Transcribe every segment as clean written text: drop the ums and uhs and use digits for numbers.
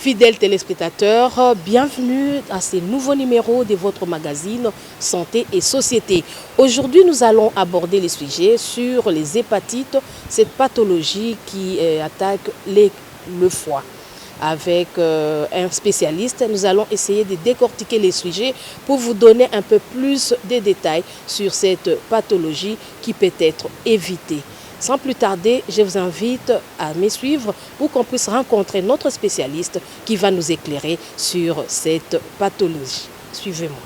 Fidèles téléspectateurs, bienvenue à ce nouveau numéro de votre magazine Santé et Société. Aujourd'hui, nous allons aborder les sujets sur les hépatites, cette pathologie qui attaque le foie. Avec un spécialiste, nous allons essayer de décortiquer les sujets pour vous donner un peu plus de détails sur cette pathologie qui peut être évitée. Sans plus tarder, je vous invite à me suivre pour qu'on puisse rencontrer notre spécialiste qui va nous éclairer sur cette pathologie. Suivez-moi.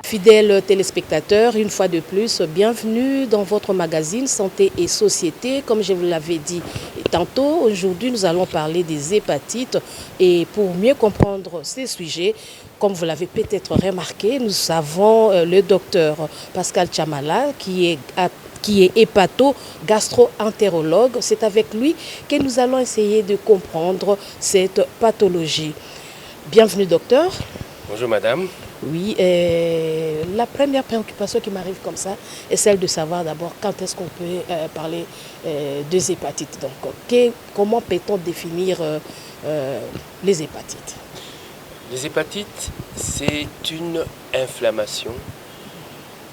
Fidèles téléspectateurs, une fois de plus, bienvenue dans votre magazine Santé et Société. Comme je vous l'avais dit tantôt, aujourd'hui nous allons parler des hépatites et pour mieux comprendre ces sujets, comme vous l'avez peut-être remarqué, nous avons le docteur Pascal Chamala qui est hépato-gastro-entérologue. C'est avec lui que nous allons essayer de comprendre cette pathologie. Bienvenue docteur. Bonjour madame. Oui, la première préoccupation qui m'arrive comme ça est celle de savoir d'abord quand est-ce qu'on peut parler des hépatites. Donc, comment peut-on définir les hépatites? Les hépatites, c'est une inflammation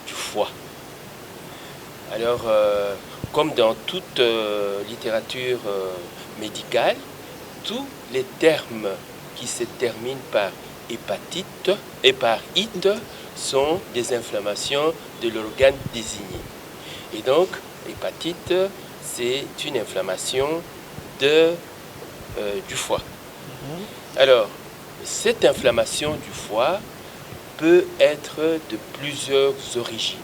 du foie. Alors, comme dans toute littérature médicale, tous les termes qui se terminent par hépatite et par ite sont des inflammations de l'organe désigné. Et donc, hépatite, c'est une inflammation du foie. Alors, cette inflammation du foie peut être de plusieurs origines.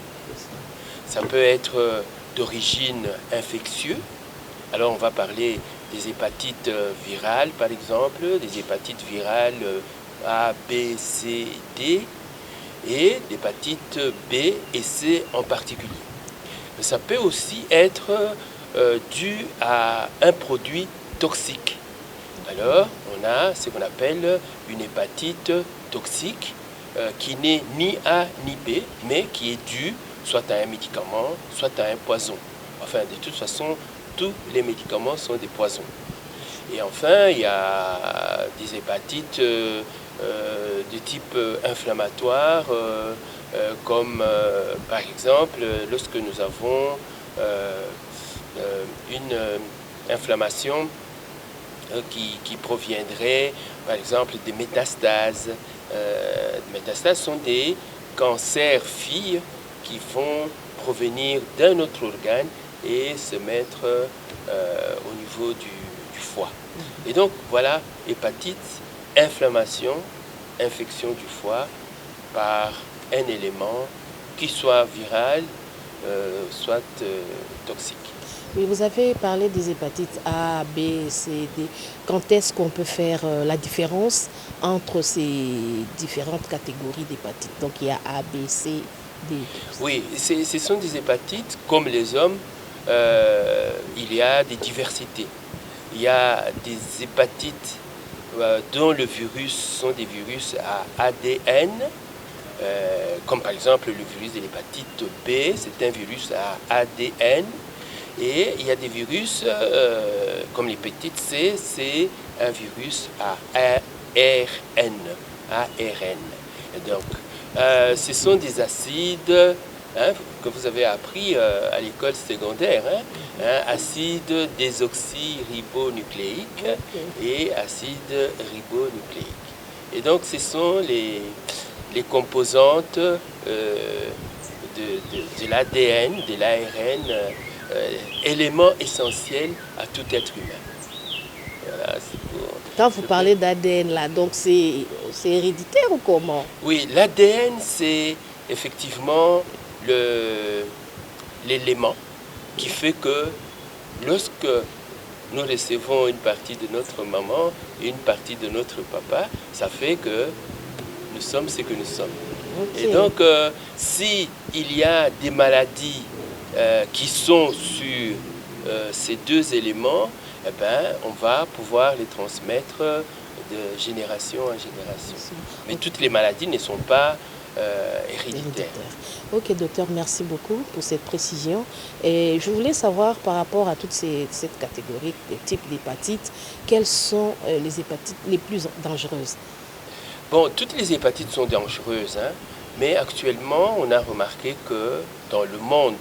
Ça peut être d'origine infectieuse. Alors, on va parler des hépatites virales, par exemple, des hépatites virales A, B, C, D et l'hépatite B et C en particulier. Mais ça peut aussi être dû à un produit toxique. Alors, on a ce qu'on appelle une hépatite toxique qui n'est ni A ni B, mais qui est due soit à un médicament, soit à un poison. Enfin, de toute façon, tous les médicaments sont des poisons. Et enfin, il y a des hépatites de type inflammatoire, comme par exemple lorsque nous avons une inflammation qui proviendrait par exemple des métastases. Les métastases sont des cancers filles qui vont provenir d'un autre organe et se mettre au niveau du foie. Et donc voilà, hépatite, inflammation, infection du foie par un élément qui soit viral, soit toxique. Oui, vous avez parlé des hépatites A, B, C, D. Quand est-ce qu'on peut faire la différence entre ces différentes catégories d'hépatites? Donc il y a A, B, C, D. Oui, ce sont des hépatites comme les hommes. Il y a des diversités. Il y a des hépatites dont le virus sont des virus à ADN, comme par exemple le virus de l'hépatite B, c'est un virus à ADN. Et il y a des virus comme l'hépatite C, c'est un virus à ARN. Et donc, ce sont des acides que vous avez appris à l'école secondaire, acide désoxyribonucléique et acide ribonucléique. Et donc ce sont les composantes de l'ADN, de l'ARN, éléments essentiels à tout être humain. Voilà, Quand vous parlez d'ADN, là, donc c'est héréditaire ou comment? Oui, l'ADN, c'est effectivement l'élément qui fait que lorsque nous recevons une partie de notre maman et une partie de notre papa, ça fait que nous sommes ce que nous sommes. Ok. Et donc, si il y a des maladies qui sont sur ces deux éléments, eh ben, on va pouvoir les transmettre de génération en génération. Mais toutes les maladies ne sont pas héréditaires. Ok, docteur, merci beaucoup pour cette précision. Et je voulais savoir par rapport à toute cette catégorie de types d'hépatites, quelles sont les hépatites les plus dangereuses? Bon, toutes les hépatites sont dangereuses, hein, mais actuellement, on a remarqué que dans le monde,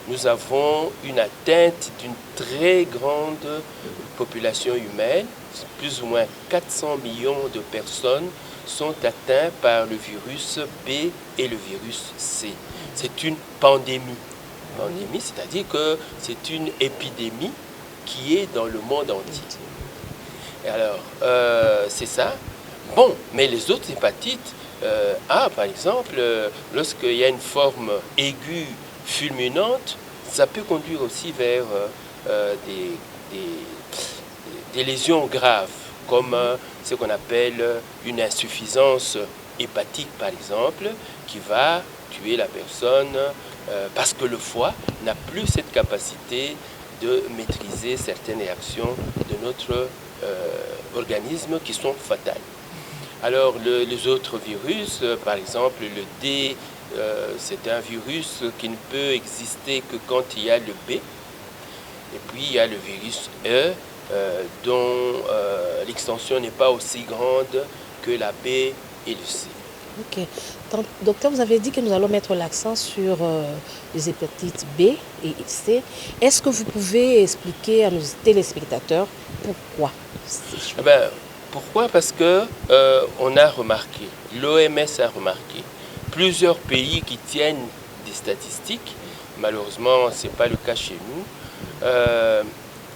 nous avons une atteinte d'une très grande population humaine. Plus ou moins 400 millions de personnes sont atteintes par le virus B et le virus C. C'est une pandémie. Pandémie, c'est-à-dire que c'est une épidémie qui est dans le monde entier. Et alors, c'est ça. Bon, mais les autres hépatites, par exemple, lorsqu'il y a une forme aiguë fulminante, ça peut conduire aussi vers des lésions graves, comme ce qu'on appelle une insuffisance hépatique, par exemple, qui va tuer la personne parce que le foie n'a plus cette capacité de maîtriser certaines réactions de notre organisme qui sont fatales. Alors, les autres virus, par exemple, le D, c'est un virus qui ne peut exister que quand il y a le B. Et puis, il y a le virus E, dont l'extension n'est pas aussi grande que la B et le C. Ok. Donc, docteur, vous avez dit que nous allons mettre l'accent sur les hépatites B et C. Est-ce que vous pouvez expliquer à nos téléspectateurs pourquoi? Pourquoi? Parce que on a remarqué, l'OMS a remarqué, plusieurs pays qui tiennent des statistiques, malheureusement ce n'est pas le cas chez nous,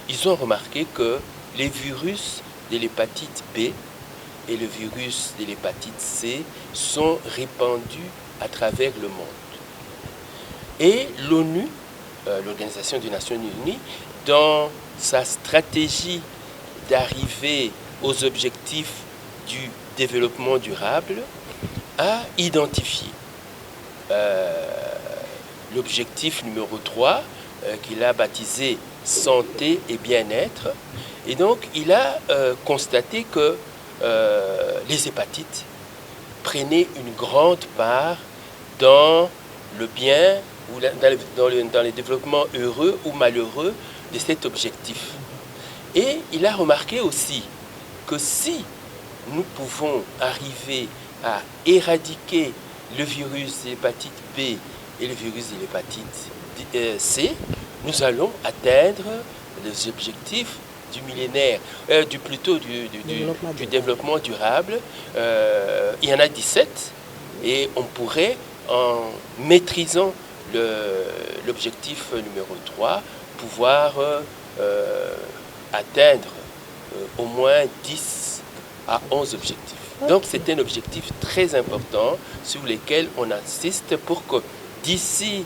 ils ont remarqué que les virus de l'hépatite B et le virus de l'hépatite C sont répandus à travers le monde. Et l'ONU, l'Organisation des Nations Unies, dans sa stratégie d'arriver aux objectifs du développement durable, a identifié l'objectif numéro 3 qu'il a baptisé santé et bien-être. Et donc, il a constaté que les hépatites prenaient une grande part dans le bien ou dans le développement heureux ou malheureux de cet objectif. Et il a remarqué aussi que si nous pouvons arriver à éradiquer le virus de l'hépatite B et le virus de l'hépatite C, nous allons atteindre les objectifs du millénaire, du développement durable. Il y en a 17 et on pourrait, en maîtrisant l'objectif numéro 3, pouvoir atteindre au moins 10 à 11 objectifs. Okay. Donc c'est un objectif très important sur lequel on insiste pour que d'ici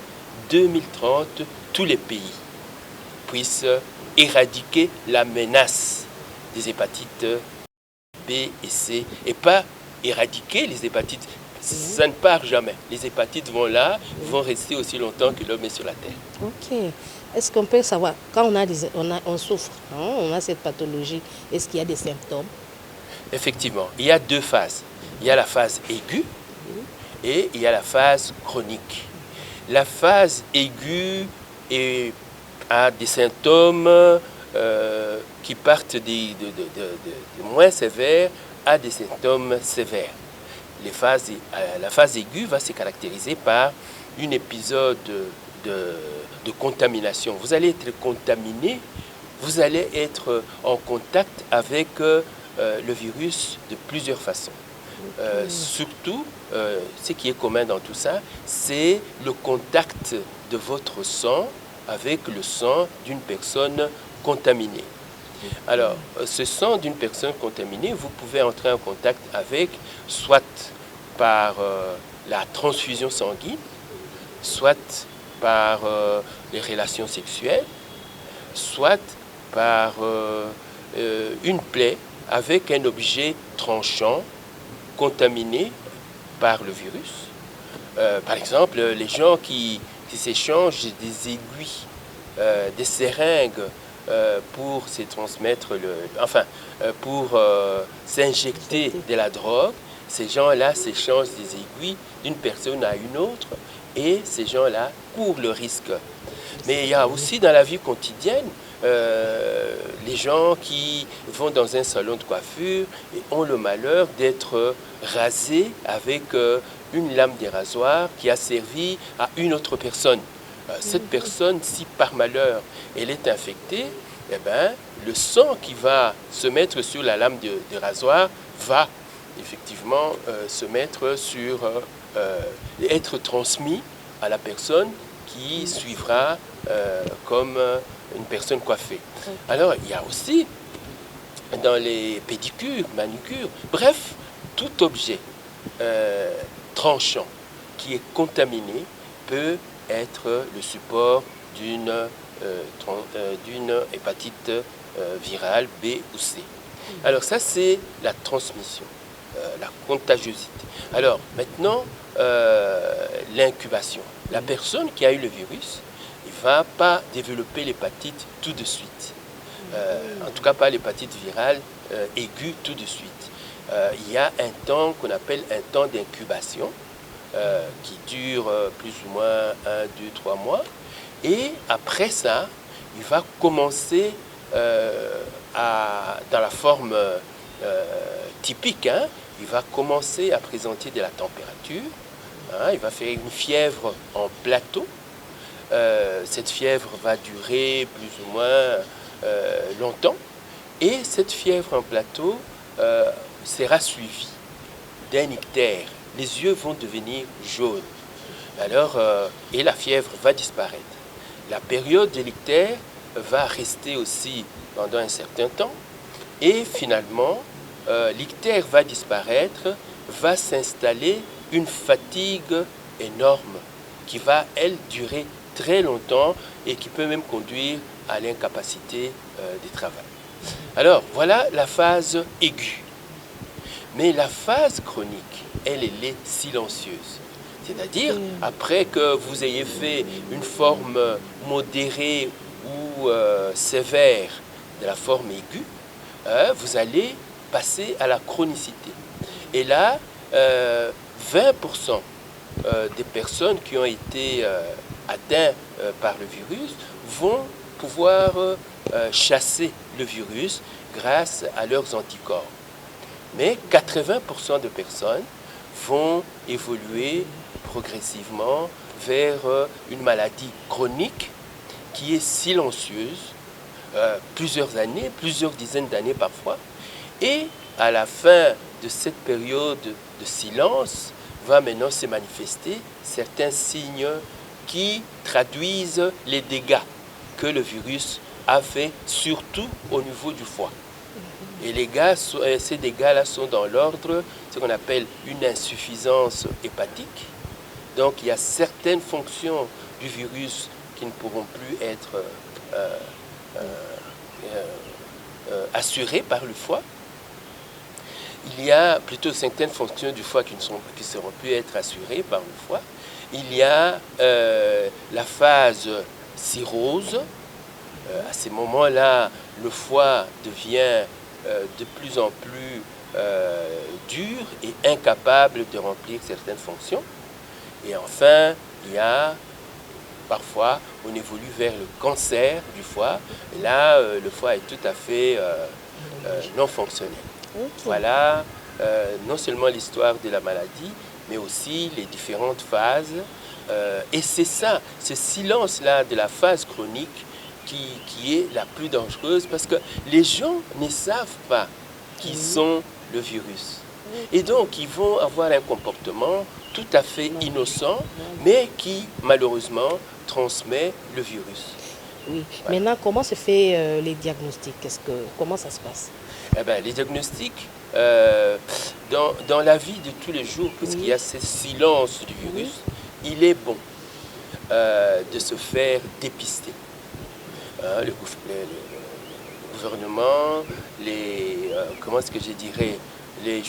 2030, tous les pays puissent éradiquer la menace des hépatites B et C et pas éradiquer les hépatites. Ça ne part jamais. Les hépatites vont là, vont rester aussi longtemps que l'homme est sur la Terre. Ok. Est-ce qu'on peut savoir, quand on souffre, hein, on a cette pathologie, est-ce qu'il y a des symptômes? Effectivement, il y a deux phases. Il y a la phase aiguë et il y a la phase chronique. La phase aiguë a des symptômes qui partent de moins sévères à des symptômes sévères. La phase aiguë va se caractériser par un épisode de contamination. Vous allez être contaminé, vous allez être en contact avec le virus de plusieurs façons. Surtout, ce qui est commun dans tout ça, c'est le contact de votre sang avec le sang d'une personne contaminée. Alors, ce sang d'une personne contaminée, vous pouvez entrer en contact avec, soit par la transfusion sanguine, soit par les relations sexuelles, soit par une plaie avec un objet tranchant contaminé par le virus. Par exemple, les gens qui s'échangent des aiguilles, des seringues pour se transmettre, pour s'injecter de la drogue, ces gens-là s'échangent des aiguilles d'une personne à une autre et ces gens-là courent le risque. Mais il y a aussi dans la vie quotidienne les gens qui vont dans un salon de coiffure et ont le malheur d'être rasés avec une lame de rasoir qui a servi à une autre personne. Cette personne, si par malheur elle est infectée, eh bien, le sang qui va se mettre sur la lame de rasoir va effectivement se mettre sur, être transmis à la personne qui suivra comme une personne coiffée. Alors, il y a aussi dans les pédicures, manucures, bref, tout objet tranchant qui est contaminé peut être le support d'une hépatite virale B ou C. Alors ça, c'est la transmission, la contagiosité. Alors maintenant, l'incubation. La personne qui a eu le virus, il ne va pas développer l'hépatite tout de suite. En tout cas, pas l'hépatite virale aiguë tout de suite. Il y a un temps qu'on appelle un temps d'incubation qui dure plus ou moins 1, 2, 3 mois. Et après ça, il va commencer dans la forme typique, hein, il va commencer à présenter de la température. Il va faire une fièvre en plateau. Cette fièvre va durer plus ou moins longtemps. Et cette fièvre en plateau sera suivie d'un ictère. Les yeux vont devenir jaunes. Alors, et la fièvre va disparaître. La période de l'ictère va rester aussi pendant un certain temps. Et finalement, l'ictère va disparaître, va s'installer une fatigue énorme qui va, elle, durer très longtemps et qui peut même conduire à l'incapacité du travail. Alors, voilà la phase aiguë. Mais la phase chronique, elle est silencieuse. C'est-à-dire, après que vous ayez fait une forme modérée ou sévère de la forme aiguë, vous allez passer à la chronicité. Et là, 20% des personnes qui ont été atteintes par le virus vont pouvoir chasser le virus grâce à leurs anticorps. Mais 80% de personnes vont évoluer progressivement vers une maladie chronique qui est silencieuse, plusieurs années, plusieurs dizaines d'années parfois. Et à la fin de cette période de silence, va maintenant se manifester certains signes qui traduisent les dégâts que le virus a fait, surtout au niveau du foie. Et ces dégâts-là sont dans l'ordre, ce qu'on appelle une insuffisance hépatique. Donc il y a certaines fonctions du virus qui ne pourront plus être assurées par le foie. Il y a plutôt certaines fonctions du foie qui ne seront plus être assurées par le foie. Il y a la phase cirrhose. À ces moments-là, le foie devient de plus en plus dur et incapable de remplir certaines fonctions. Et enfin, il y a parfois, on évolue vers le cancer du foie. Et là, le foie est tout à fait non fonctionnel. Okay. Voilà non seulement l'histoire de la maladie, mais aussi les différentes phases. Et c'est ça, ce silence-là de la phase chronique qui est la plus dangereuse parce que les gens ne savent pas qu'ils ont le virus. Et donc, ils vont avoir un comportement tout à fait innocent, mais qui, malheureusement, transmet le virus. Oui. Voilà. Maintenant, comment se fait les diagnostics? Comment ça se passe? Eh bien, les diagnostics, dans la vie de tous les jours, puisqu'il y a ce silence du virus, il est bon de se faire dépister. Le gouvernement, comment est-ce que je dirais, les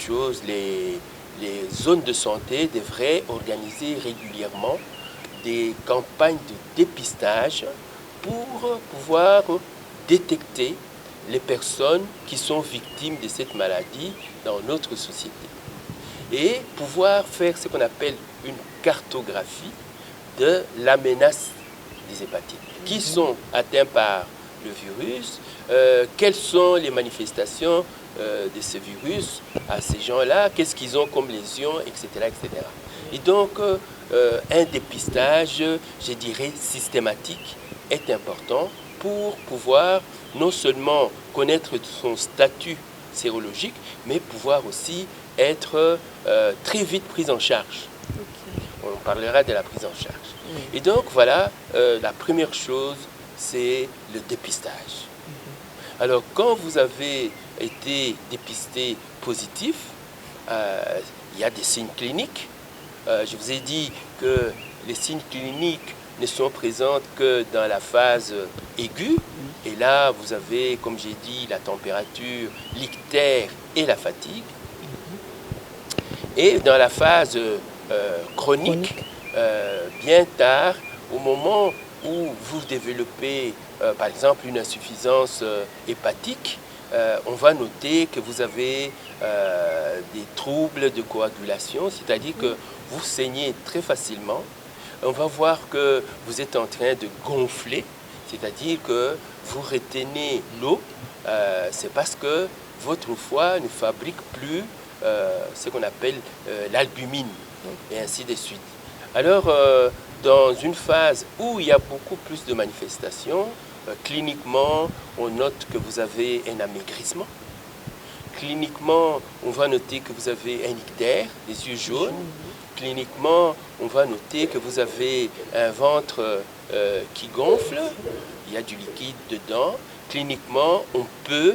zones de santé devraient organiser régulièrement des campagnes de dépistage pour pouvoir détecter les personnes qui sont victimes de cette maladie dans notre société et pouvoir faire ce qu'on appelle une cartographie de la menace des hépatites. Qui sont atteints par le virus, quelles sont les manifestations de ce virus à ces gens-là, qu'est-ce qu'ils ont comme lésions, etc. etc. Et donc, un dépistage, je dirais, systématique est important pour pouvoir non seulement connaître son statut sérologique, mais pouvoir aussi être très vite pris en charge. Okay. On parlera de la prise en charge. Et donc, voilà, la première chose, c'est le dépistage. Alors, quand vous avez été dépisté positif, il y a des signes cliniques. Je vous ai dit que les signes cliniques ne sont présents que dans la phase aiguë. Et là, vous avez, comme j'ai dit, la température, l'ictère et la fatigue. Et dans la phase chronique, bien tard, au moment où vous développez, par exemple, une insuffisance hépatique, on va noter que vous avez des troubles de coagulation, c'est-à-dire que vous saignez très facilement. On va voir que vous êtes en train de gonfler, c'est-à-dire que vous retenez l'eau. C'est parce que votre foie ne fabrique plus ce qu'on appelle l'albumine, et ainsi de suite. Alors, dans une phase où il y a beaucoup plus de manifestations, cliniquement, on note que vous avez un amaigrissement. Cliniquement, on va noter que vous avez un ictère, des yeux jaunes. Cliniquement, on va noter que vous avez un ventre qui gonfle, il y a du liquide dedans. Cliniquement, on peut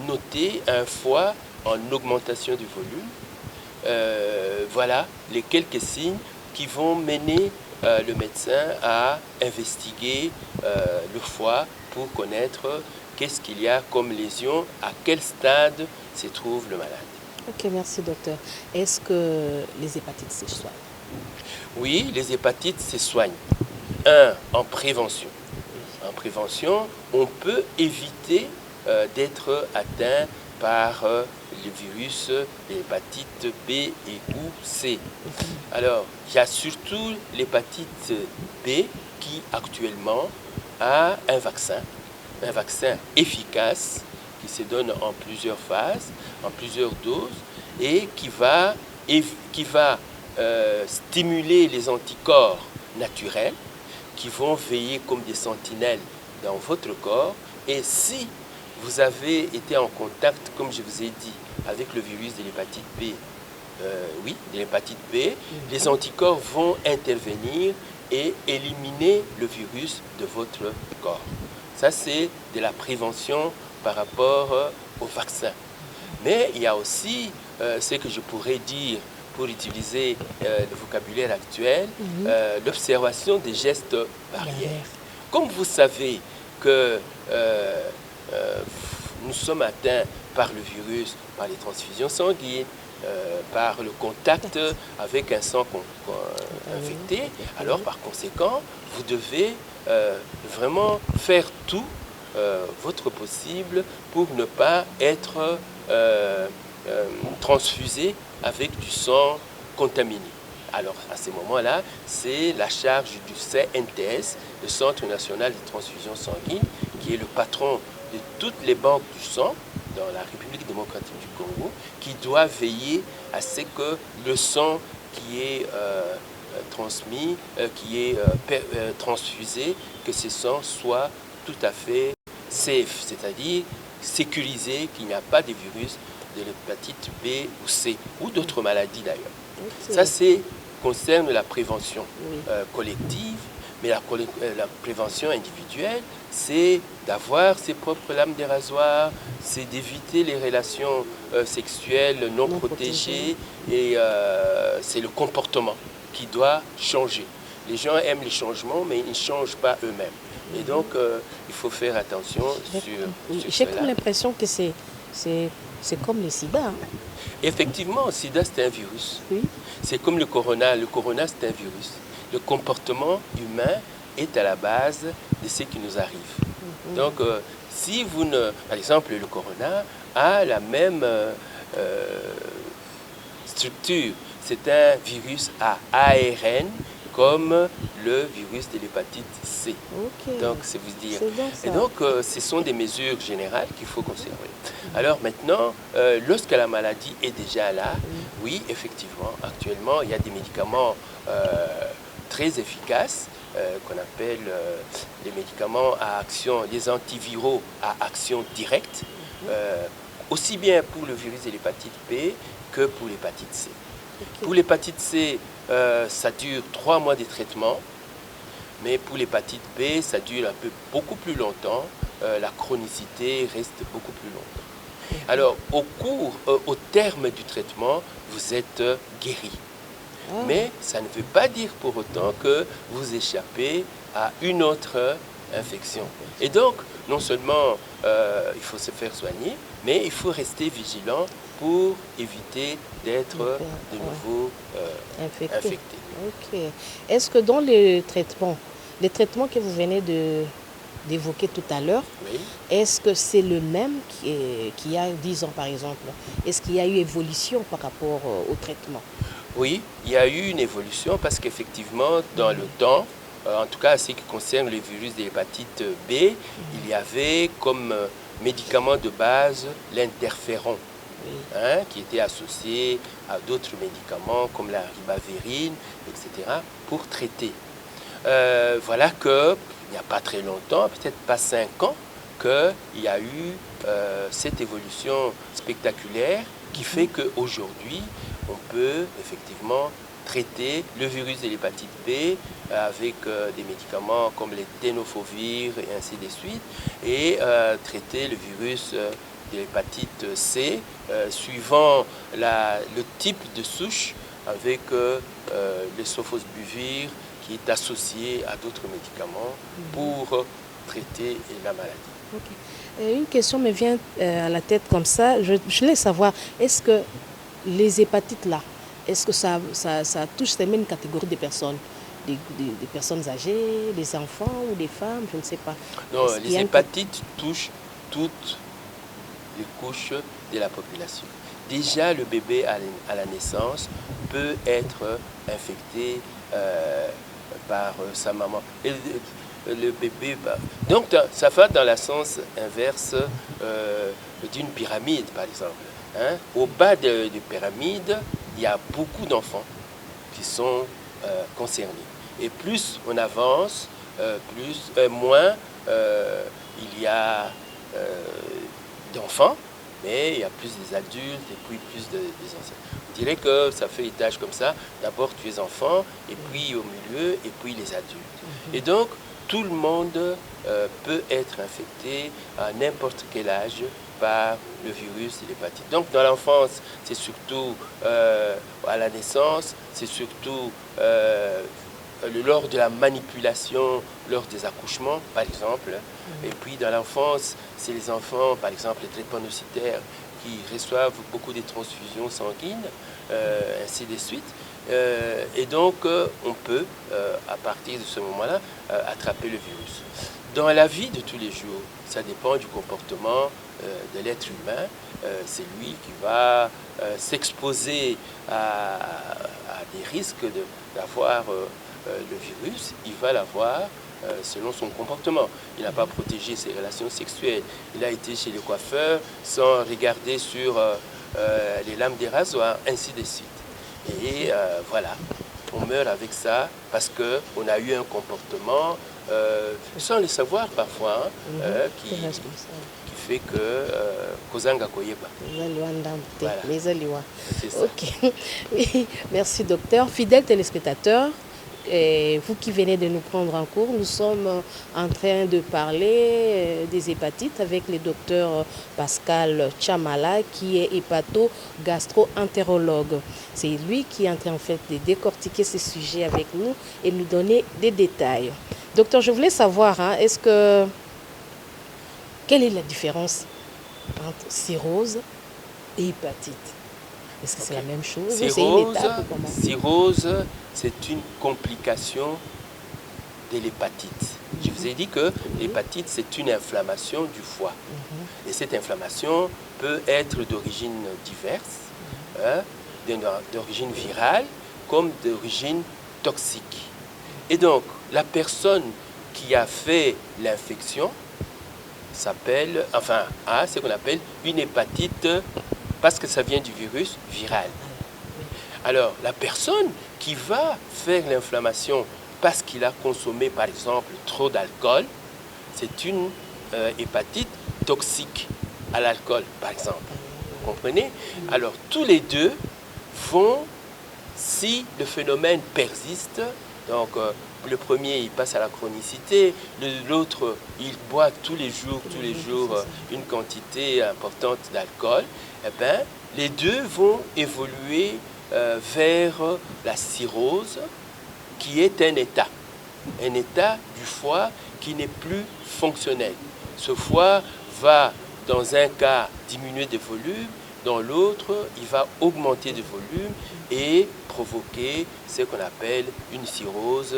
noter un foie en augmentation du volume. Voilà les quelques signes qui vont mener le médecin à investiguer le foie pour connaître qu'est-ce qu'il y a comme lésion, à quel stade se trouve le malade. Ok, merci docteur. Est-ce que les hépatites se soignent? Oui, les hépatites se soignent. En prévention. En prévention, on peut éviter d'être atteint par le virus de l'hépatite B et ou C. Alors, il y a surtout l'hépatite B qui actuellement a un vaccin efficace qui se donne en plusieurs phases, en plusieurs doses et qui va stimuler les anticorps naturels qui vont veiller comme des sentinelles dans votre corps. Et si vous avez été en contact, comme je vous ai dit, avec le virus de l'hépatite B, de l'hépatite B, les anticorps vont intervenir et éliminer le virus de votre corps. Ça, c'est de la prévention par rapport au vaccin. Mais il y a aussi ce que je pourrais dire, pour utiliser le vocabulaire actuel, l'observation des gestes barrières. Comme vous savez que nous sommes atteints par le virus, par les transfusions sanguines, par le contact avec un sang infecté, alors par conséquent, vous devez vraiment faire tout votre possible pour ne pas être transfusé avec du sang contaminé. Alors, à ce moment-là, c'est la charge du CNTS, le Centre national de transfusion sanguine, qui est le patron de toutes les banques du sang dans la République démocratique du Congo, qui doit veiller à ce que le sang qui est transmis, transfusé, que ce sang soit tout à fait safe, c'est-à-dire sécurisé, qu'il n'y a pas de virus de l'hépatite B ou C, ou d'autres maladies d'ailleurs. Ça, concerne la prévention collective, Mais la prévention individuelle, c'est d'avoir ses propres lames de rasoir, c'est d'éviter les relations sexuelles non protégées et c'est le comportement qui doit changer. Les gens aiment les changements, mais ils ne changent pas eux-mêmes. Et donc, il faut faire attention sur J'ai comme l'impression que c'est comme le sida. Hein. Effectivement, le sida, c'est un virus. Oui. C'est comme le corona. Le corona, c'est un virus. Le comportement humain est à la base de ce qui nous arrive. Donc, si vous ne... Par exemple, le corona a la même structure. C'est un virus à ARN comme le virus de l'hépatite C. Okay. Donc, c'est vous dire. Et donc, ce sont des mesures générales qu'il faut conserver. Alors maintenant, lorsque la maladie est déjà là, oui, effectivement, actuellement, il y a des médicaments très efficaces qu'on appelle les médicaments à action, les antiviraux à action directe, aussi bien pour le virus de l'hépatite B que pour l'hépatite C. Okay. Pour l'hépatite C, ça dure 3 mois de traitement, mais pour l'hépatite B, ça dure beaucoup plus longtemps. La chronicité reste beaucoup plus longue. Alors, au terme du traitement, vous êtes guéri. Mais ça ne veut pas dire pour autant que vous échappez à une autre infection. Et donc, non seulement il faut se faire soigner, mais il faut rester vigilant pour éviter d'être de nouveau infecté. Ok. Est-ce que dans les traitements que vous venez d'évoquer tout à l'heure, oui. Est-ce que c'est le même qui a 10 ans par exemple? Est-ce qu'il y a eu évolution par rapport au traitement? Oui, il y a eu une évolution parce qu'effectivement, dans le temps, en tout cas, en ce qui concerne le virus de l'hépatite B, il y avait comme médicament de base l'interféron, qui était associé à d'autres médicaments comme la ribavérine, etc., pour traiter. Voilà qu'il n'y a pas très longtemps, peut-être pas 5 ans, qu'il y a eu cette évolution spectaculaire qui fait qu'aujourd'hui, on peut effectivement traiter le virus de l'hépatite B avec des médicaments comme les tenofovir et ainsi de suite, et traiter le virus de l'hépatite C suivant le type de souche avec le sofosbuvir qui est associé à d'autres médicaments pour traiter la maladie. Okay. Une question me vient à la tête comme ça. Je voulais savoir, est-ce que les hépatites là, est-ce que ça touche ces mêmes catégories de personnes, des personnes âgées, des enfants ou des femmes, je ne sais pas. Non, les hépatites touchent toutes les couches de la population. Déjà, le bébé à la naissance peut être infecté par sa maman. Et le bébé, donc ça va dans le sens inverse d'une pyramide, par exemple. Hein? Au bas de pyramide, il y a beaucoup d'enfants qui sont concernés. Et plus on avance, moins il y a d'enfants, mais il y a plus des adultes et puis plus des anciens. On dirait que ça fait étage comme ça. D'abord tu es enfant, et puis au milieu, et puis les adultes. Et donc, tout le monde peut être infecté à n'importe quel âge par le virus de l'hépatite. Donc dans l'enfance, c'est surtout à la naissance, c'est surtout lors de la manipulation, lors des accouchements, par exemple. Et puis dans l'enfance, c'est les enfants, par exemple, les drépanocytaires qui reçoivent beaucoup de transfusions sanguines, ainsi de suite. Et donc, on peut, à partir de ce moment-là, attraper le virus. Dans la vie de tous les jours, ça dépend du comportement de l'être humain. C'est lui qui va s'exposer à des risques d'avoir le virus. Il va l'avoir selon son comportement. Il n'a pas protégé ses relations sexuelles. Il a été chez le coiffeur sans regarder sur les lames des rasoirs, ainsi de suite. Et voilà, on meurt avec ça parce qu'on a eu un comportement, sans le savoir parfois, qui fait que Kozanga Koyeba. Voilà. Ok. Merci docteur. Fidèles téléspectateurs, Et vous qui venez de nous prendre en cours, nous sommes en train de parler des hépatites avec le docteur Pascal Chamala, qui est hépato-gastro-entérologue. C'est lui qui est en train en fait de décortiquer ces sujets avec nous et nous donner des détails. Docteur, je voulais savoir, quelle est la différence entre cirrhose et hépatite? Est-ce que c'est la même chose? Cirrhose, c'est une complication de l'hépatite. Je vous ai dit que l'hépatite, c'est une inflammation du foie. Et cette inflammation peut être d'origine diverse, d'origine virale comme d'origine toxique. Et donc, la personne qui a fait l'infection a ce qu'on appelle une hépatite parce que ça vient du virus viral. Alors, la personne qui va faire l'inflammation parce qu'il a consommé, par exemple, trop d'alcool, c'est une hépatite toxique à l'alcool, par exemple. Vous comprenez? Alors, tous les deux vont, si le phénomène persiste, donc le premier, il passe à la chronicité, l'autre, il boit tous les jours une quantité importante d'alcool, eh bien, les deux vont évoluer vers la cirrhose, qui est un état du foie qui n'est plus fonctionnel. Ce foie va, dans un cas, diminuer de volume, dans l'autre, il va augmenter de volume et provoquer ce qu'on appelle une cirrhose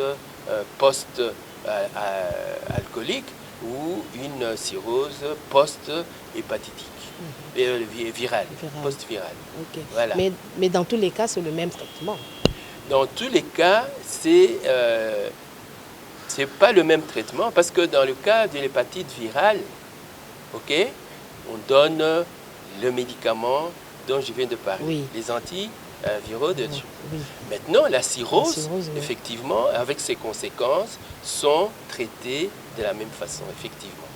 post-alcoolique ou une cirrhose post-hépatitique, virale, post-virale. Okay. Voilà. Mais dans tous les cas, c'est le même traitement. Dans tous les cas, c'est pas le même traitement parce que dans le cas de l'hépatite virale, on donne le médicament dont je viens de parler, les antiviraux de Dieu. Maintenant, la cirrhose, effectivement, avec ses conséquences, sont traitées de la même façon, effectivement.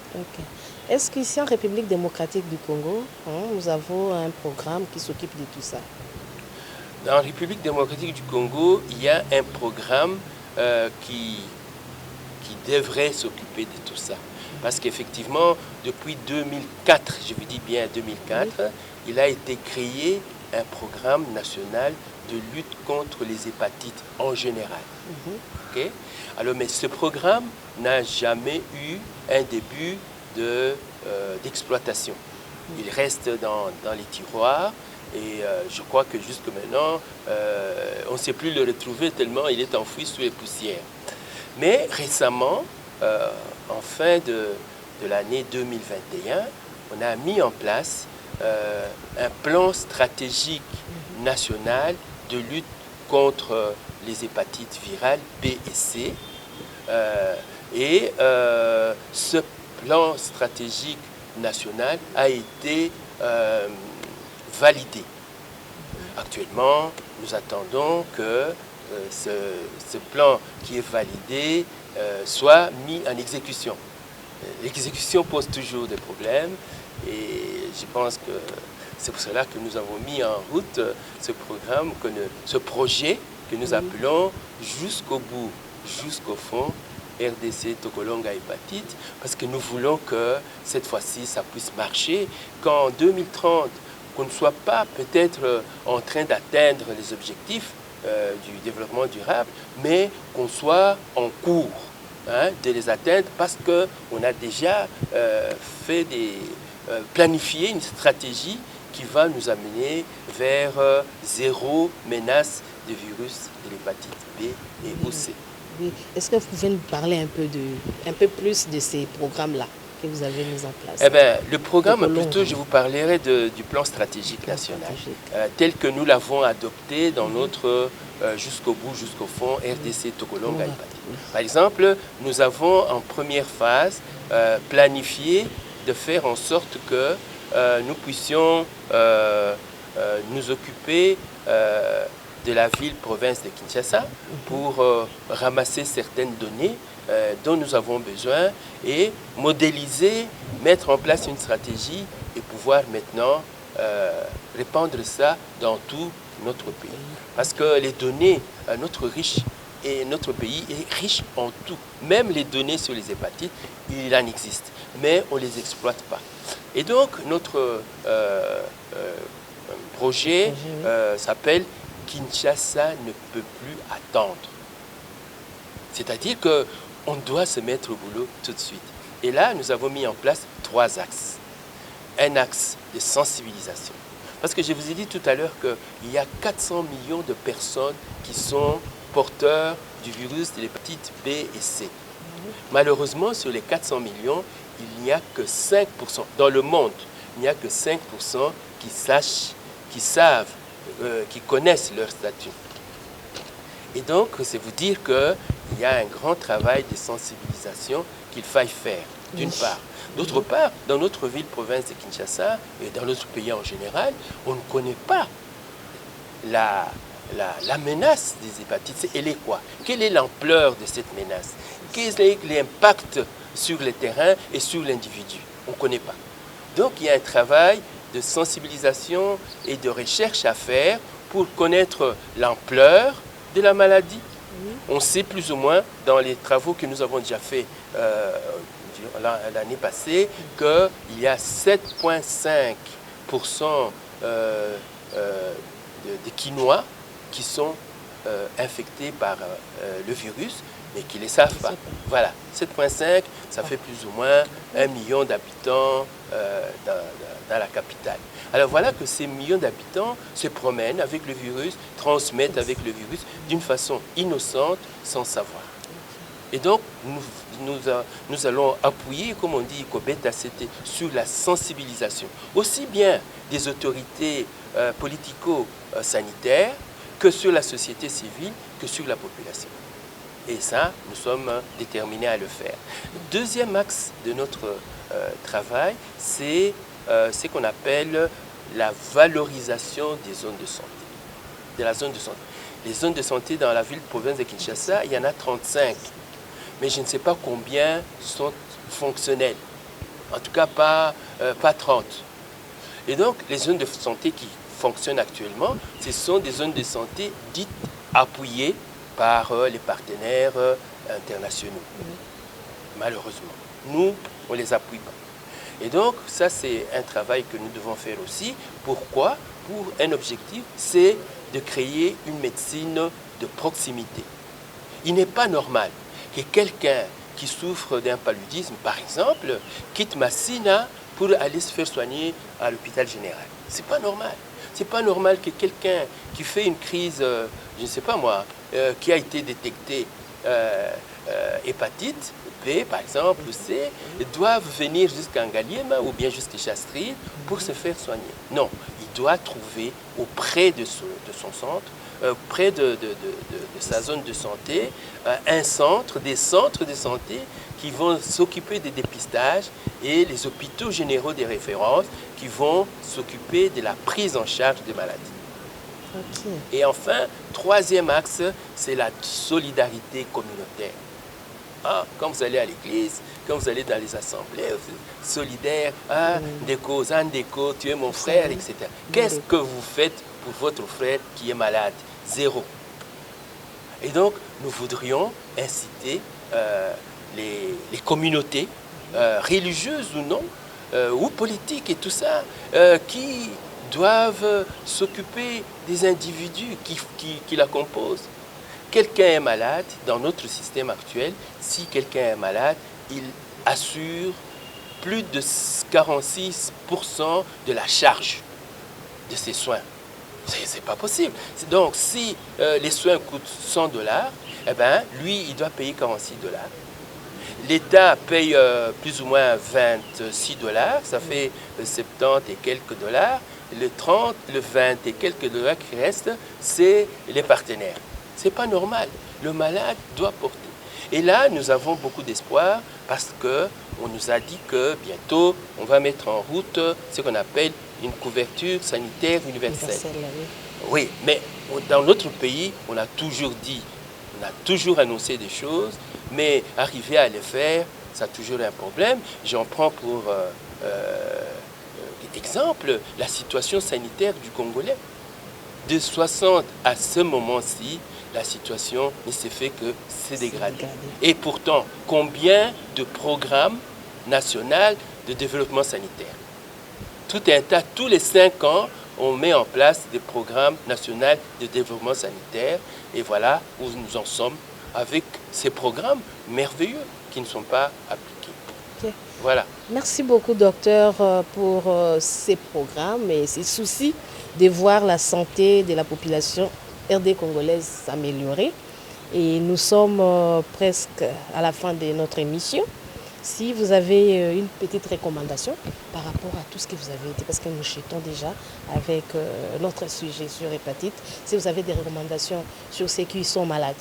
Est-ce qu'ici en République démocratique du Congo, nous avons un programme qui s'occupe de tout ça? Dans la République démocratique du Congo, il y a un programme qui devrait s'occuper de tout ça. Parce qu'effectivement, depuis 2004, je vous dis bien 2004, il a été créé un programme national de lutte contre les hépatites en général. Alors, mais ce programme n'a jamais eu un début d'exploitation. Il reste dans les tiroirs. Et je crois que jusque maintenant, on ne sait plus le retrouver tellement il est enfoui sous les poussières. Mais récemment, en fin de l'année 2021, on a mis en place un plan stratégique national de lutte contre les hépatites virales B et C. Ce plan stratégique national a été validé. Actuellement, nous attendons que ce plan qui est validé soit mis en exécution. L'exécution pose toujours des problèmes et je pense que c'est pour cela que nous avons mis en route ce programme, ce projet que nous appelons jusqu'au bout, jusqu'au fond, RDC Tokolonga Hépatite, parce que nous voulons que cette fois-ci ça puisse marcher, qu'en 2030, qu'on ne soit pas peut-être en train d'atteindre les objectifs du développement durable, mais qu'on soit en cours de les atteindre parce qu'on a déjà planifié une stratégie qui va nous amener vers zéro menace de virus de l'hépatite B et C. Oui. Est-ce que vous pouvez nous parler un peu plus de ces programmes-là que vous avez mis en place? Eh bien, le programme, plutôt, je vous parlerai du plan stratégique national, tel que nous l'avons adopté dans notre jusqu'au bout, jusqu'au fond, RDC Tokolonga Hépatite. Par exemple, nous avons en première phase planifié de faire en sorte que nous puissions nous occuper de la ville-province de Kinshasa pour ramasser certaines données dont nous avons besoin et modéliser, mettre en place une stratégie et pouvoir maintenant répandre ça dans tout notre pays. Parce que les données, notre riche et notre pays est riche en tout. Même les données sur les hépatites, il en existe, mais on ne les exploite pas. Et donc, notre projet s'appelle « Kinshasa ne peut plus attendre ». C'est-à-dire qu'on doit se mettre au boulot tout de suite. Et là, nous avons mis en place 3 axes. Un axe de sensibilisation. Parce que je vous ai dit tout à l'heure qu'il y a 400 millions de personnes qui sont porteurs du virus de l'hépatite B et C. Malheureusement, sur les 400 millions, il n'y a que 5%. Dans le monde, il n'y a que 5% qui savent, qui connaissent leur statut. Et donc, c'est vous dire qu'il y a un grand travail de sensibilisation qu'il faille faire, d'une part. D'autre part, dans notre ville-province de Kinshasa et dans notre pays en général, on ne connaît pas la menace des hépatites. Elle est quoi? Quelle est l'ampleur de cette menace? Quel est l'impact sur le terrain et sur l'individu? On ne connaît pas. Donc, il y a un travail de sensibilisation et de recherche à faire pour connaître l'ampleur de la maladie. On sait plus ou moins, dans les travaux que nous avons déjà faits l'année passée, qu'il y a 7,5% de Quinois qui sont infectés par le virus, mais qui ne les savent pas. Voilà, 7,5, ça fait plus ou moins 1 million d'habitants dans la capitale. Alors voilà que ces millions d'habitants se promènent avec le virus, transmettent avec le virus d'une façon innocente, sans savoir. Et donc, nous allons appuyer, comme on dit, sur la sensibilisation, aussi bien des autorités politico-sanitaires que sur la société civile, que sur la population. Et ça, nous sommes déterminés à le faire. Le deuxième axe de notre travail, c'est ce qu'on appelle la valorisation des zones de santé, de la zone de santé. Les zones de santé dans la ville-province de Kinshasa, il y en a 35. Mais je ne sais pas combien sont fonctionnels. En tout cas, pas 30. Et donc, les zones de santé qui fonctionnent actuellement, ce sont des zones de santé dites appuyées par les partenaires internationaux. Malheureusement. Nous, on ne les appuie pas. Et donc, ça, c'est un travail que nous devons faire aussi. Pourquoi? Pour un objectif, c'est de créer une médecine de proximité. Il n'est pas normal que quelqu'un qui souffre d'un paludisme, par exemple, quitte Massina pour aller se faire soigner à l'hôpital général. Ce n'est pas normal. Ce n'est pas normal que quelqu'un qui fait une crise, je ne sais pas moi, qui a été détecté hépatite B, par exemple, ou C, doivent venir jusqu'à Ngaliema ou bien jusqu'à Chastry pour se faire soigner. Non, il doit trouver auprès de son centre, près de sa zone de santé, des centres de santé qui vont s'occuper des dépistages et les hôpitaux généraux de référence qui vont s'occuper de la prise en charge des maladies. Okay. Et enfin, troisième axe, c'est la solidarité communautaire. Quand vous allez à l'église, quand vous allez dans les assemblées, vous êtes solidaires, Ndeko, Zandeko, tu es mon frère, etc. Qu'est-ce que vous faites pour votre frère qui est malade? Zéro. Et donc, nous voudrions inciter les communautés, religieuses ou non, ou politiques et tout ça, qui doivent s'occuper des individus qui la composent. Quelqu'un est malade, dans notre système actuel, si quelqu'un est malade, il assure plus de 46% de la charge de ses soins. C'est pas possible. Donc, si les soins coûtent 100 $, eh ben, lui, il doit payer 46 $. L'État paye plus ou moins 26 $, ça fait 70 et quelques dollars. Le 30, le 20 et quelques dollars qui restent, c'est les partenaires. Ce n'est pas normal. Le malade doit porter. Et là, nous avons beaucoup d'espoir parce qu'on nous a dit que bientôt, on va mettre en route ce qu'on appelle une couverture sanitaire universelle. Oui, mais dans notre pays, on a toujours dit, on a toujours annoncé des choses, mais arriver à les faire, ça a toujours un problème. J'en prends pour exemple la situation sanitaire du Congolais. De 60 à ce moment-ci, la situation ne s'est fait que se dégrader. Et pourtant, combien de programmes nationaux de développement sanitaire? Tout un tas, tous les 5 ans, on met en place des programmes nationaux de développement sanitaire. Et voilà où nous en sommes avec ces programmes merveilleux qui ne sont pas appliqués. Okay. Voilà. Merci beaucoup, docteur, pour ces programmes et ces soucis de voir la santé de la population RD congolaise s'améliorer. Et nous sommes presque à la fin de notre émission. Si vous avez une petite recommandation par rapport à tout ce que vous avez dit, parce que nous chutons déjà avec notre sujet sur l'hépatite, si vous avez des recommandations sur ceux qui sont malades,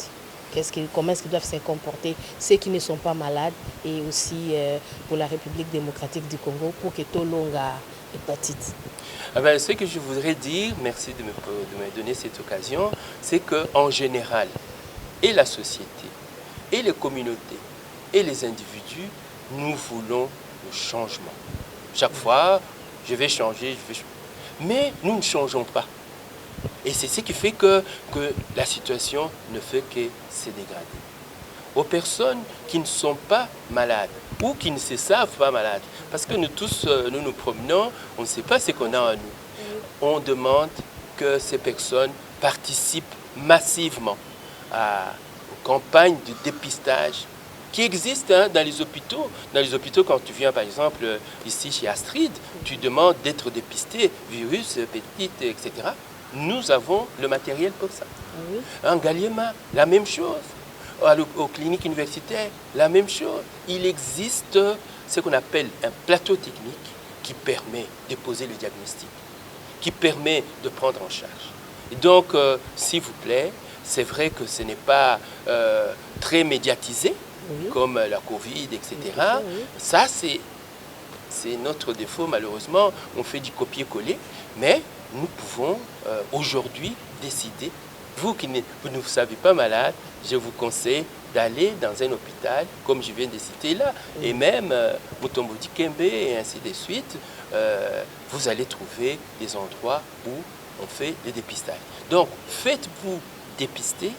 comment est-ce qu'ils doivent se comporter, ceux qui ne sont pas malades, et aussi pour la République démocratique du Congo, pour que tout le monde ait hépatite. Ce que je voudrais dire, merci de me donner cette occasion, c'est qu'en général, et la société, et les communautés, et les individus, nous voulons le changement. Chaque fois, je vais changer, mais nous ne changeons pas. Et c'est ce qui fait que la situation ne fait que se dégrader. Aux personnes qui ne sont pas malades ou qui ne se savent pas malades, parce que nous tous, nous nous promenons, on ne sait pas ce qu'on a en nous. On demande que ces personnes participent massivement aux campagnes de dépistage qui existent dans les hôpitaux. Dans les hôpitaux, quand tu viens par exemple ici chez Astrid, tu demandes d'être dépisté, virus, hépatite, etc. Nous avons le matériel pour ça. Oui. En Galliema, la même chose. Aux cliniques universitaires, la même chose. Il existe ce qu'on appelle un plateau technique qui permet de poser le diagnostic, qui permet de prendre en charge. Et donc, s'il vous plaît, c'est vrai que ce n'est pas très médiatisé, oui, comme la Covid, etc. Oui. Ça, c'est notre défaut, malheureusement. On fait du copier-coller, mais nous pouvons aujourd'hui décider. Vous qui ne vous savez pas malade, je vous conseille d'aller dans un hôpital, comme je viens de citer là, et même Mutombo Dikembe et ainsi de suite, vous allez trouver des endroits où on fait des dépistages. Donc, faites-vous dépister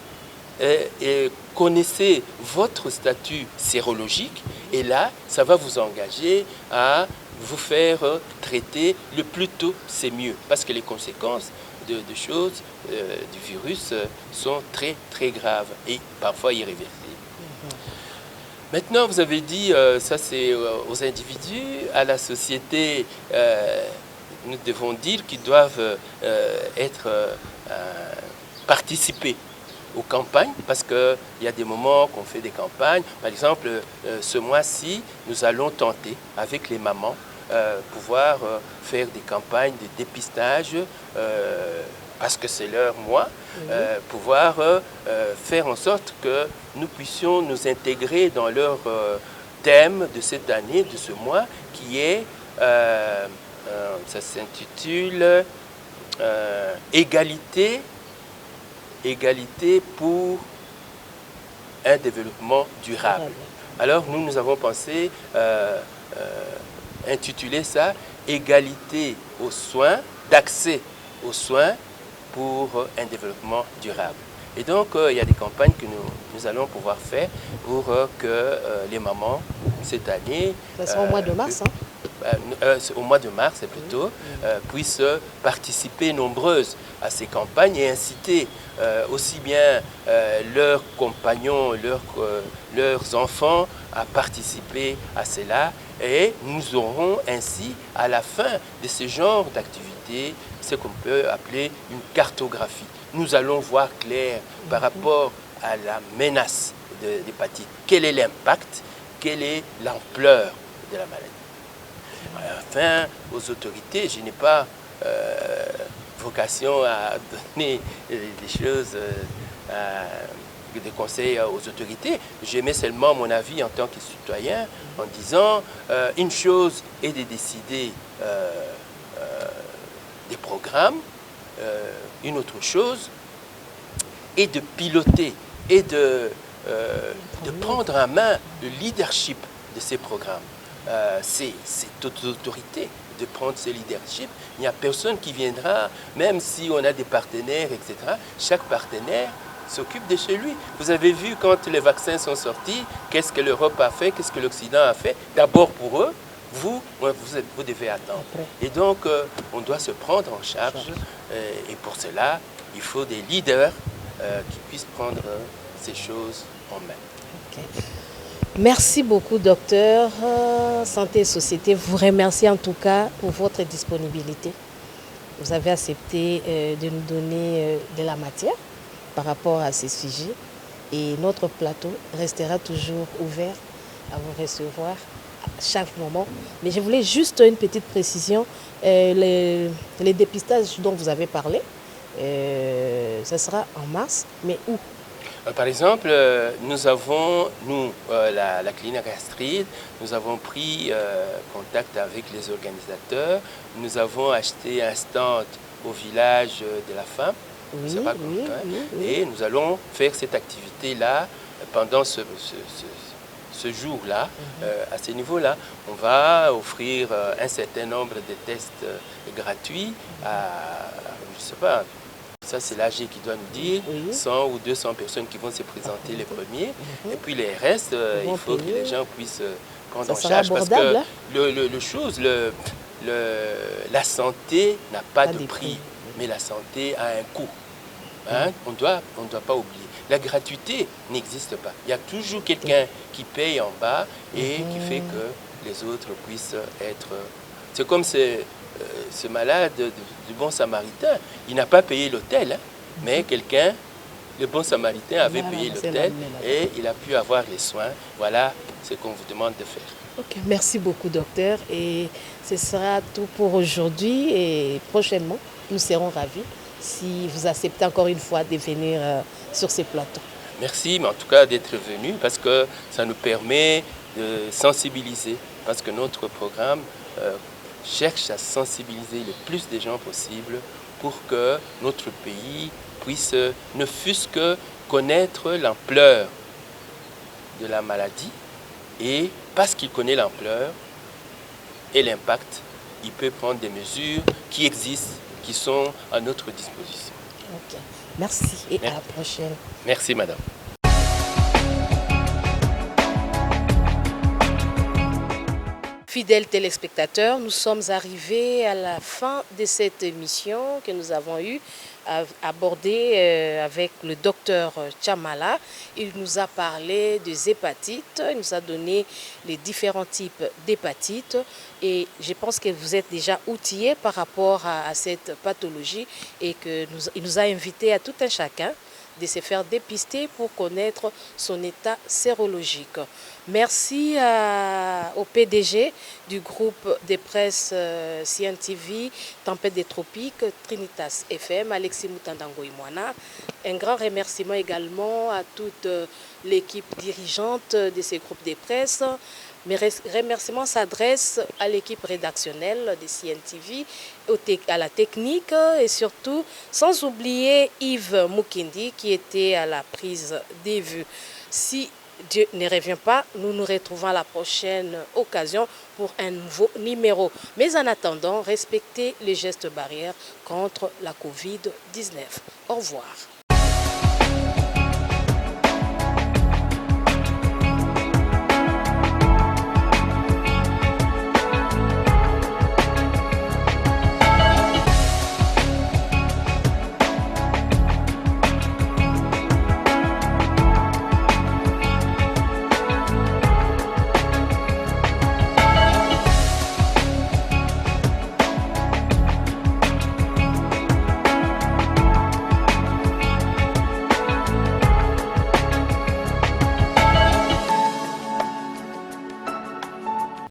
et connaissez votre statut sérologique, et là, ça va vous engager à vous faire traiter le plus tôt, c'est mieux, parce que les conséquences de choses du virus sont très très graves et parfois irréversibles. Maintenant, vous avez dit, ça c'est aux individus, à la société, nous devons dire qu'ils doivent participer aux campagnes, parce qu'il y a des moments qu'on fait des campagnes. Par exemple, ce mois-ci, nous allons tenter avec les mamans pouvoir faire des campagnes de dépistage, parce que c'est leur mois, pouvoir faire en sorte que nous puissions nous intégrer dans leur thème de cette année, de ce mois, qui est, ça s'intitule Égalité pour un développement durable. Alors nous avons pensé intituler ça « Égalité aux soins, d'accès aux soins pour un développement durable ». Et donc, il y a des campagnes que nous allons pouvoir faire pour que les mamans, cette année... Ça sera au mois de mars, au mois de mars, plutôt, puissent participer nombreuses à ces campagnes et inciter aussi bien leurs compagnons, leurs enfants à participer à cela. Et nous aurons ainsi, à la fin de ce genre d'activité, ce qu'on peut appeler une cartographie. Nous allons voir clair par rapport à la menace de l'hépatite. Quel est l'impact? Quelle est l'ampleur de la maladie? Enfin, aux autorités, je n'ai pas vocation à donner des choses, des conseils aux autorités. J'émets seulement mon avis en tant que citoyen en disant une chose est de décider des programmes, une autre chose est de piloter et de prendre en main le leadership de ces programmes. cette autorité de prendre ce leadership. Il n'y a personne qui viendra, même si on a des partenaires, etc. Chaque partenaire s'occupe de chez lui. Vous avez vu quand les vaccins sont sortis, qu'est-ce que l'Europe a fait, qu'est-ce que l'Occident a fait. D'abord pour eux, vous devez attendre. Et donc, on doit se prendre en charge. Et pour cela, il faut des leaders qui puissent prendre ces choses en main. Okay. Merci beaucoup, docteur. Santé et Société vous remercie en tout cas pour votre disponibilité. Vous avez accepté de nous donner de la matière par rapport à ces sujets. Et notre plateau restera toujours ouvert à vous recevoir à chaque moment. Mais je voulais juste une petite précision. Les dépistages dont vous avez parlé, ce sera en mars, mais où? Par exemple, nous avons, la clinique Astrid, nous avons pris contact avec les organisateurs. Nous avons acheté un stand au village de la femme. Oui, et nous allons faire cette activité-là pendant ce jour-là. À ce niveau-là, on va offrir un certain nombre de tests gratuits à, je ne sais pas, ça c'est l'AG qui doit nous dire, 100 ou 200 personnes qui vont se présenter les premiers. Et puis les restes, il faut que les gens puissent prendre en charge. Parce que la santé n'a pas de prix, mais la santé a un coût. Hein? On ne doit pas oublier. La gratuité n'existe pas. Il y a toujours quelqu'un qui paye en bas et qui fait que les autres puissent être... C'est comme ce malade du bon samaritain. Il n'a pas payé l'hôtel, hein? Mais quelqu'un, le bon samaritain, avait payé l'hôtel et il a pu avoir les soins. Voilà ce qu'on vous demande de faire. Ok, merci beaucoup, docteur. Et ce sera tout pour aujourd'hui. Et prochainement, nous serons ravis si vous acceptez encore une fois de venir sur ces plateaux. Merci, mais en tout cas d'être venu parce que ça nous permet de sensibiliser. Parce que notre programme cherche à sensibiliser le plus de gens possible pour que notre pays puisse ne fût-ce que connaître l'ampleur de la maladie. Et parce qu'il connaît l'ampleur et l'impact, il peut prendre des mesures qui existent, qui sont à notre disposition. Ok. Merci et à la prochaine. Merci, madame. Fidèles téléspectateurs, nous sommes arrivés à la fin de cette émission que nous avons eue à aborder avec le docteur Chamala. Il nous a parlé des hépatites, il nous a donné les différents types d'hépatites et je pense que vous êtes déjà outillés par rapport à cette pathologie et qu'il nous a invités à tout un chacun de se faire dépister pour connaître son état sérologique. Merci au PDG du groupe de presse CNTV, Tempête des Tropiques, Trinitas FM, Alexis Mutandango Imwana. Un grand remerciement également à toute l'équipe dirigeante de ces groupes de presse. Mes remerciements s'adressent à l'équipe rédactionnelle de CNTV, à la technique et surtout, sans oublier Yves Mukindi qui était à la prise des vues. Si Dieu ne revient pas, nous nous retrouvons à la prochaine occasion pour un nouveau numéro. Mais en attendant, respectez les gestes barrières contre la Covid-19. Au revoir.